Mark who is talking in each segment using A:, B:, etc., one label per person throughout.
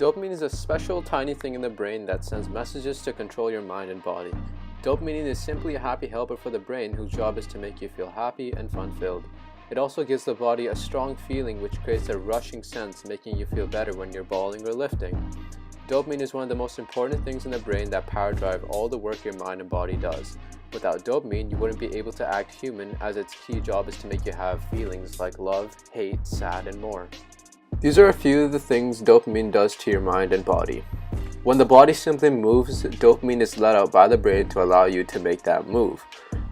A: Dopamine is a special tiny thing in the brain that sends messages to control your mind and body. Dopamine is simply a happy helper for the brain whose job is to make you feel happy and fun-filled. It also gives the body a strong feeling which creates a rushing sense, making you feel better when you're bowling or lifting. Dopamine is one of the most important things in the brain that power drive all the work your mind and body does. Without dopamine, you wouldn't be able to act human, as its key job is to make you have feelings like love, hate, sad, and more. These are a few of the things dopamine does to your mind and body. When the body simply moves, dopamine is let out by the brain to allow you to make that move.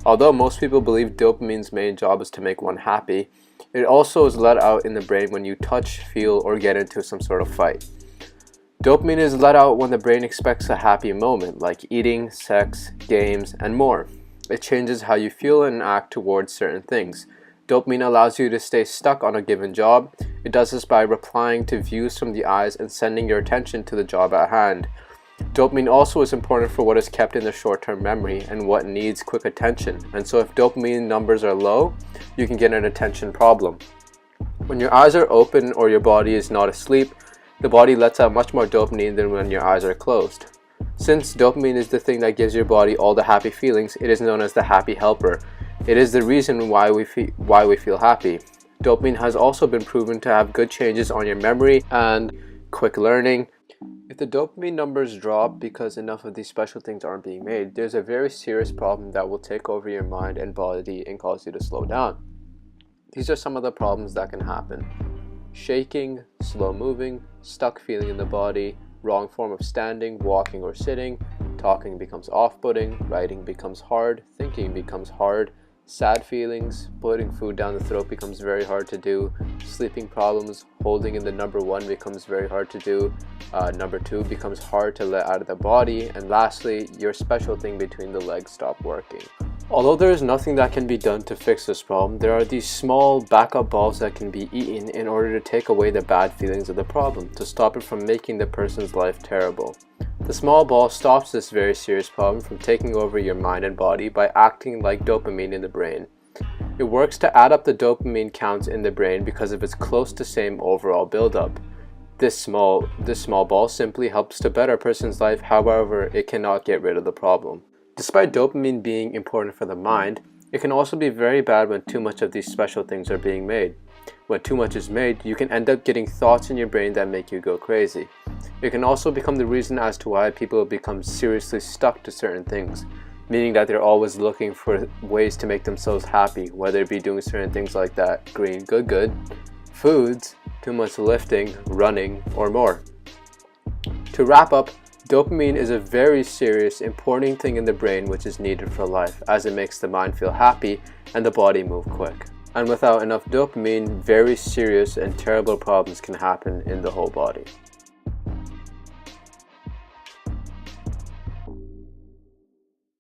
A: Although most people believe dopamine's main job is to make one happy, it also is let out in the brain when you touch, feel, or get into some sort of fight. Dopamine is let out when the brain expects a happy moment, like eating, sex, games, and more. It changes how you feel and act towards certain things. Dopamine allows you to stay stuck on a given job. It does this by replying to views from the eyes and sending your attention to the job at hand. Dopamine also is important for what is kept in the short-term memory and what needs quick attention. And so if dopamine numbers are low, you can get an attention problem. When your eyes are open or your body is not asleep, the body lets out much more dopamine than when your eyes are closed. Since dopamine is the thing that gives your body all the happy feelings, it is known as the happy helper. It is the reason why we feel happy. Dopamine has also been proven to have good changes on your memory and quick learning. If the dopamine numbers drop because enough of these special things aren't being made, there's a very serious problem that will take over your mind and body and cause you to slow down. These are some of the problems that can happen: shaking, slow moving, stuck feeling in the body, wrong form of standing, walking, or sitting, talking becomes off-putting, writing becomes hard, thinking becomes hard, sad feelings, putting food down the throat becomes very hard to do, sleeping problems, holding in the number one becomes very hard to do, number two becomes hard to let out of the body, and lastly, your special thing between the legs stop working. Although there is nothing that can be done to fix this problem, there are these small backup balls that can be eaten in order to take away the bad feelings of the problem, to stop it from making the person's life terrible. The small ball stops this very serious problem from taking over your mind and body by acting like dopamine in the brain. It works to add up the dopamine counts in the brain because of its close to same overall buildup. This small ball simply helps to better a person's life, however, it cannot get rid of the problem. Despite dopamine being important for the mind, it can also be very bad when too much of these special things are being made. When too much is made, you can end up getting thoughts in your brain that make you go crazy. It can also become the reason as to why people become seriously stuck to certain things, meaning that they're always looking for ways to make themselves happy, whether it be doing certain things like that green good, foods, too much lifting, running, or more. To wrap up, dopamine is a very serious, important thing in the brain which is needed for life, as it makes the mind feel happy and the body move quick. And without enough dopamine, very serious and terrible problems can happen in the whole body.